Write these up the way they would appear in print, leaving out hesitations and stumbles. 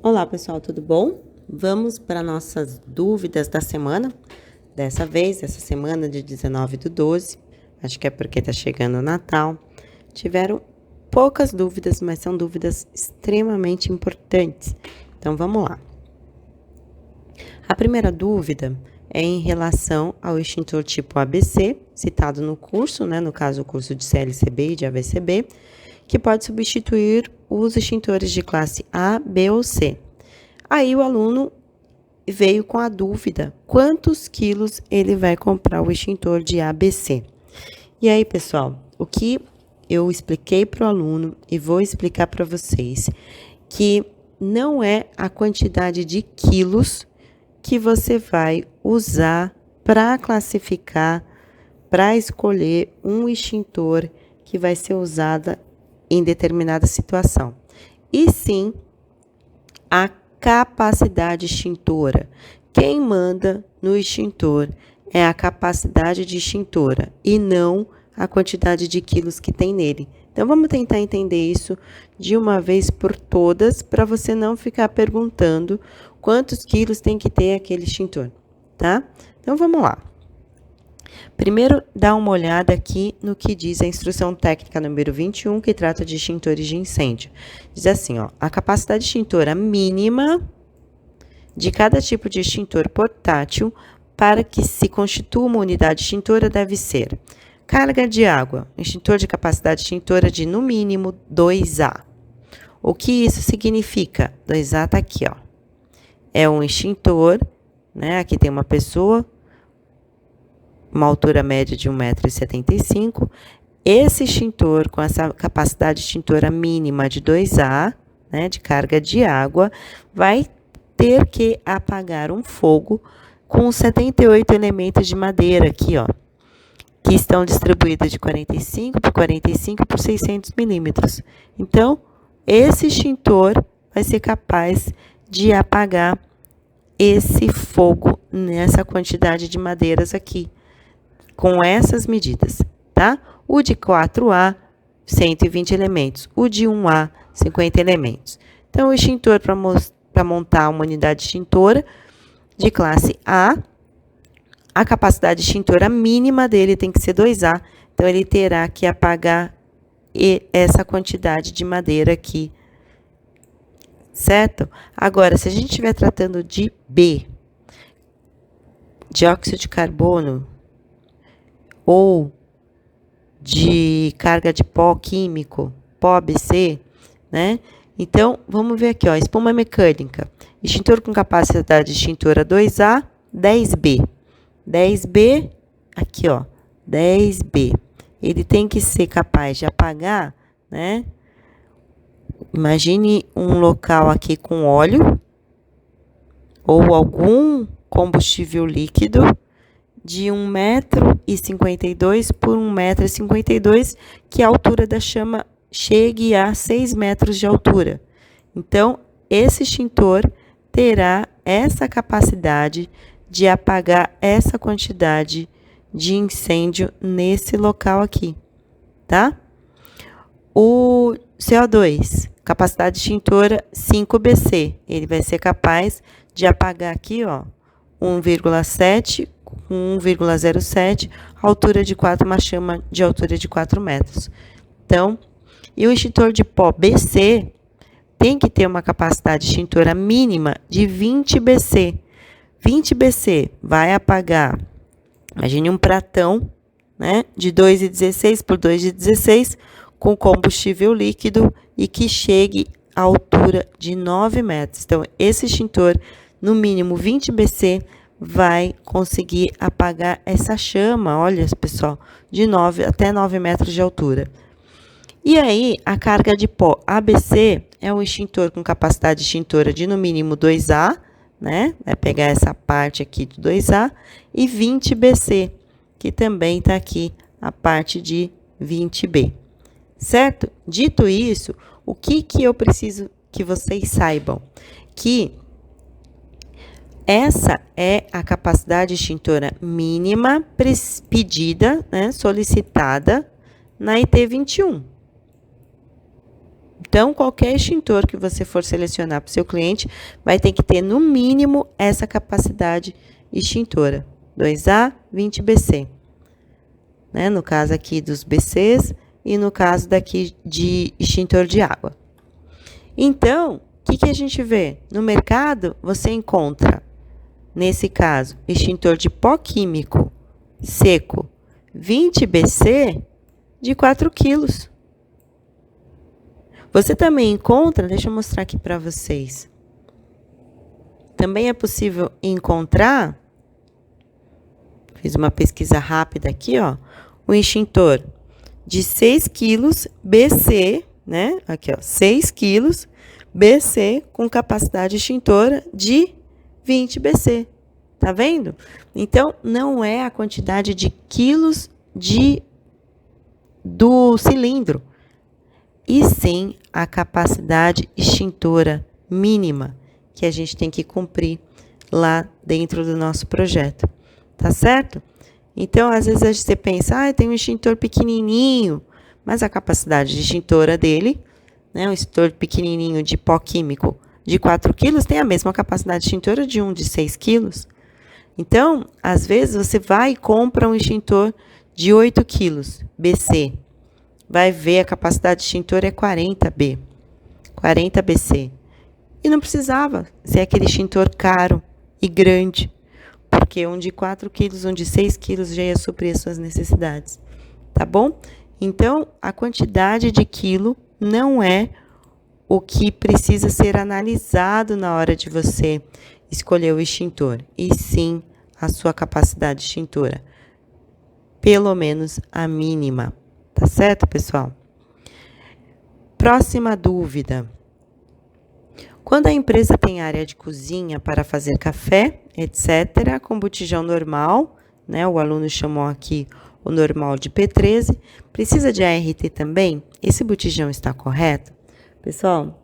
Olá pessoal, tudo bom? Vamos para nossas dúvidas da semana. Dessa vez, essa semana de 19/12, acho que é porque está chegando o Natal. Tiveram poucas dúvidas, mas são dúvidas extremamente importantes. Então vamos lá. A primeira dúvida é em relação ao extintor tipo ABC, citado no curso, no caso o curso de CLCB e de ABCB, que pode substituir os extintores de classe A, B ou C. Aí o aluno veio com a dúvida, quantos quilos ele vai comprar o extintor de ABC? E aí, pessoal, o que eu expliquei para o aluno e vou explicar para vocês, que não é a quantidade de quilos que você vai usar para classificar, para escolher um extintor que vai ser usado em determinada situação. E sim, a capacidade extintora. Quem manda no extintor é a capacidade de extintora e não a quantidade de quilos que tem nele. Então, vamos tentar entender isso de uma vez por todas, para você não ficar perguntando quantos quilos tem que ter aquele extintor, tá? Então, vamos lá. Primeiro, dá uma olhada aqui no que diz a instrução técnica número 21, que trata de extintores de incêndio. Diz assim, ó, a capacidade extintora mínima de cada tipo de extintor portátil para que se constitua uma unidade extintora deve ser: carga de água, extintor de capacidade extintora de no mínimo 2A. O que isso significa? 2A está aqui, ó. É um extintor, aqui tem uma pessoa, uma altura média de 1,75 m. Esse extintor, com essa capacidade extintora mínima de 2A, de carga de água, vai ter que apagar um fogo com 78 elementos de madeira aqui, ó, que estão distribuídos de 45 por 45 por 600 milímetros. Então, esse extintor vai ser capaz de apagar esse fogo nessa quantidade de madeiras aqui, com essas medidas, tá? O de 4A, 120 elementos. O de 1A, 50 elementos. Então, o extintor para montar uma unidade extintora de classe A, a capacidade extintora mínima dele tem que ser 2A. Então, ele terá que apagar essa quantidade de madeira aqui, certo? Agora, se a gente estiver tratando de B, dióxido de carbono, ou de carga de pó químico, pó ABC, Então, vamos ver aqui, ó, espuma mecânica, extintor com capacidade extintora 2A, 10B. 10B, aqui, ó, 10B. Ele tem que ser capaz de apagar, Imagine um local aqui com óleo ou algum combustível líquido de 1,52 m por 1,52 m, que a altura da chama chegue a 6 metros de altura. Então, esse extintor terá essa capacidade de apagar essa quantidade de incêndio nesse local aqui, tá? O CO2, capacidade extintora 5BC, ele vai ser capaz de apagar aqui, ó, 1,7 com 1,07, altura de 4, uma chama de altura de 4 metros. Então, e o extintor de pó BC tem que ter uma capacidade extintora mínima de 20 BC. 20 BC vai apagar, imagine um pratão, de 2,16 por 2,16, com combustível líquido e que chegue à altura de 9 metros. Então, esse extintor, no mínimo 20 BC, vai conseguir apagar essa chama, olha, pessoal, de 9 até 9 metros de altura. E aí, a carga de pó ABC é um extintor com capacidade extintora de no mínimo 2A, Vai pegar essa parte aqui de 2A, e 20 BC, que também está aqui a parte de 20B. Certo? Dito isso, o que eu preciso que vocês saibam? Que essa é a capacidade extintora mínima pedida, solicitada na IT 21. Então, qualquer extintor que você for selecionar para o seu cliente vai ter que ter, no mínimo, essa capacidade extintora. 2A, 20 BC. Né? No caso aqui dos BCs e no caso daqui de extintor de água. Então, o que a gente vê? No mercado, você encontra, nesse caso, extintor de pó químico seco 20 BC de 4 quilos. Você também encontra, deixa eu mostrar aqui para vocês. Também é possível encontrar, fiz uma pesquisa rápida aqui, ó, um extintor de 6 quilos BC, né? Aqui, ó, 6 quilos BC com capacidade extintora de 20 BC. Tá vendo? Então, não é a quantidade de quilos do cilindro, e sim a capacidade extintora mínima que a gente tem que cumprir lá dentro do nosso projeto. Tá certo? Então, às vezes você pensa, tem um extintor pequenininho, mas a capacidade extintora dele, né, um extintor pequenininho de pó químico de 4 quilos, tem a mesma capacidade extintora de um de 6 quilos. Então, às vezes, você vai e compra um extintor de 8 quilos, BC. Vai ver, a capacidade extintora é 40 BC. E não precisava ser aquele extintor caro e grande, porque um de 4 quilos, um de 6 quilos já ia suprir as suas necessidades. Tá bom? Então, a quantidade de quilo não é o que precisa ser analisado na hora de você escolher o extintor, e sim a sua capacidade extintora, pelo menos a mínima, tá certo, pessoal? Próxima dúvida. Quando a empresa tem área de cozinha para fazer café, etc., com botijão normal, né, o aluno chamou aqui o normal de P13, precisa de ART também? Esse botijão está correto? Pessoal,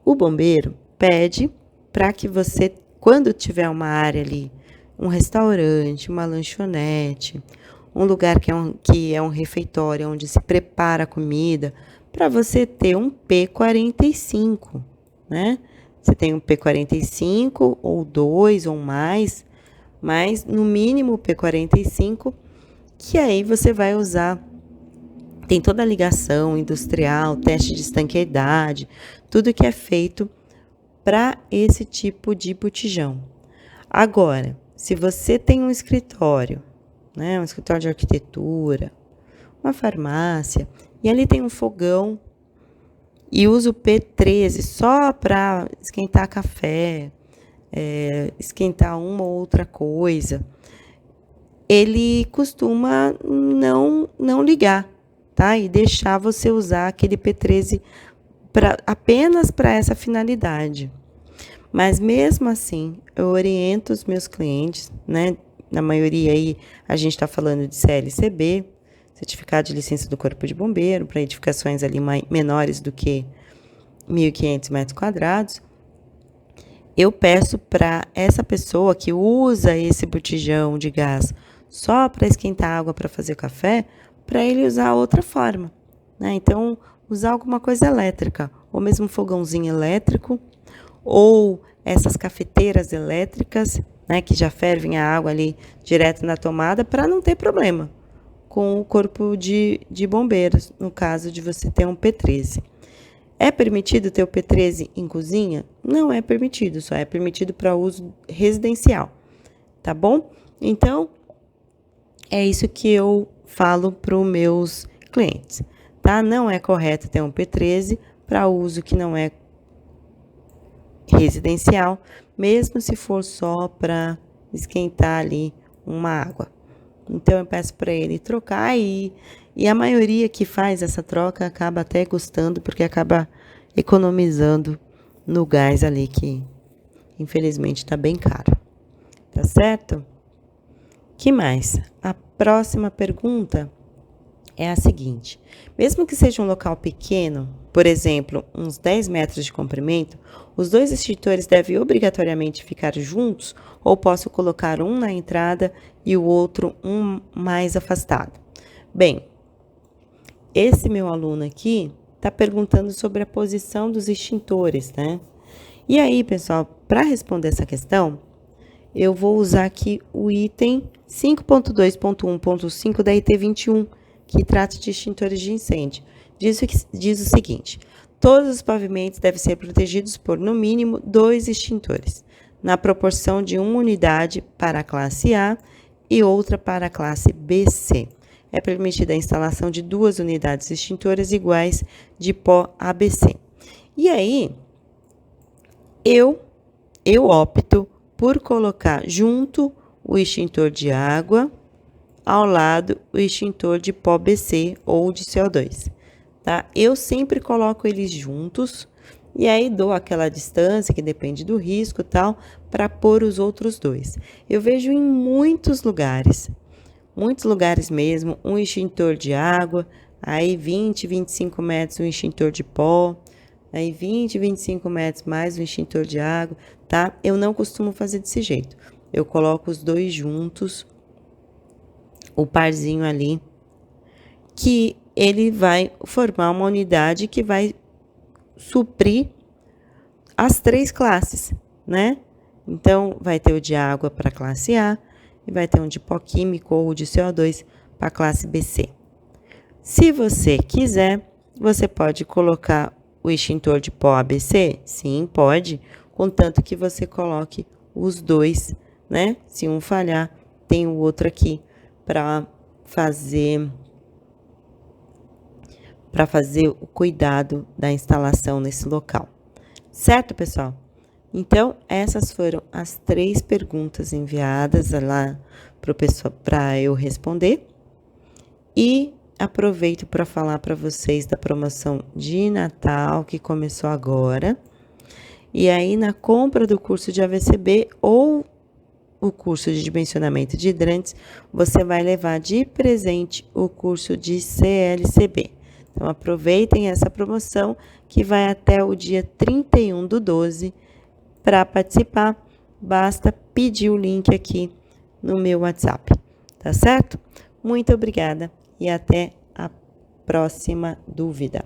o bombeiro pede para que você, quando tiver uma área ali, um restaurante, uma lanchonete, um lugar que é um refeitório, onde se prepara a comida, para você ter um P45, né? Você tem um P45 ou 2 ou mais, mas no mínimo o P45, que aí você vai usar. Tem toda a ligação industrial, teste de estanqueidade, tudo que é feito para esse tipo de botijão. Agora, se você tem um escritório, né, um escritório de arquitetura, uma farmácia, e ali tem um fogão e usa o P13 só para esquentar café, esquentar uma ou outra coisa, ele costuma não ligar, tá? E deixar você usar aquele P13 apenas para essa finalidade. Mas mesmo assim, eu oriento os meus clientes, né? Na maioria aí, a gente está falando de CLCB, Certificado de Licença do Corpo de Bombeiro, para edificações ali menores do que 1.500 metros quadrados. Eu peço para essa pessoa que usa esse botijão de gás só para esquentar água para fazer café, para ele usar outra forma, né? Então, usar alguma coisa elétrica, ou mesmo um fogãozinho elétrico, ou essas cafeteiras elétricas, né, que já fervem a água ali direto na tomada, para não ter problema com o corpo de bombeiros, no caso de você ter um P13. É permitido ter o P13 em cozinha? Não é permitido, só é permitido para uso residencial, tá bom? Então, é isso que eu falo para os meus clientes, tá? Não é correto ter um P13 para uso que não é residencial, mesmo se for só para esquentar ali uma água. Então, eu peço para ele trocar e a maioria que faz essa troca acaba até gostando, porque acaba economizando no gás ali, que infelizmente está bem caro. Tá certo? Que mais? A próxima pergunta é a seguinte: mesmo que seja um local pequeno, por exemplo, uns 10 metros de comprimento, os dois extintores devem obrigatoriamente ficar juntos, ou posso colocar um na entrada e o outro um mais afastado? Bem, esse meu aluno aqui, está perguntando sobre a posição dos extintores, né? E aí, pessoal, para responder essa questão, eu vou usar aqui o item 5.2.1.5 da IT 21, que trata de extintores de incêndio. Diz o seguinte: todos os pavimentos devem ser protegidos por, no mínimo, 2 extintores, na proporção de uma unidade para a classe A e outra para a classe BC. É permitida a instalação de 2 unidades extintoras iguais de pó ABC. E aí, eu opto por colocar junto o extintor de água, ao lado o extintor de pó BC ou de CO2, tá? Eu sempre coloco eles juntos e aí dou aquela distância que depende do risco e tal, para pôr os outros 2. Eu vejo em muitos lugares mesmo, um extintor de água, aí 20, 25 metros um extintor de pó, aí 20, 25 metros mais um extintor de água, tá? Eu não costumo fazer desse jeito. Eu coloco os 2 juntos, o parzinho ali, que ele vai formar uma unidade que vai suprir as 3 classes, né? Então, vai ter o de água para a classe A e vai ter um de pó químico ou de CO2 para a classe BC. Se você quiser, você pode colocar o extintor de pó ABC? Sim, pode, contanto que você coloque os 2, né? Se um falhar, tem o outro aqui para fazer o cuidado da instalação nesse local. Certo, pessoal? Então, essas foram as 3 perguntas enviadas lá para eu responder. E aproveito para falar para vocês da promoção de Natal que começou agora. E aí, na compra do curso de AVCB ou o curso de dimensionamento de hidrantes, você vai levar de presente o curso de CLCB. Então, aproveitem essa promoção que vai até o dia 31/12. Para participar, basta pedir o link aqui no meu WhatsApp, tá certo? Muito obrigada e até a próxima dúvida.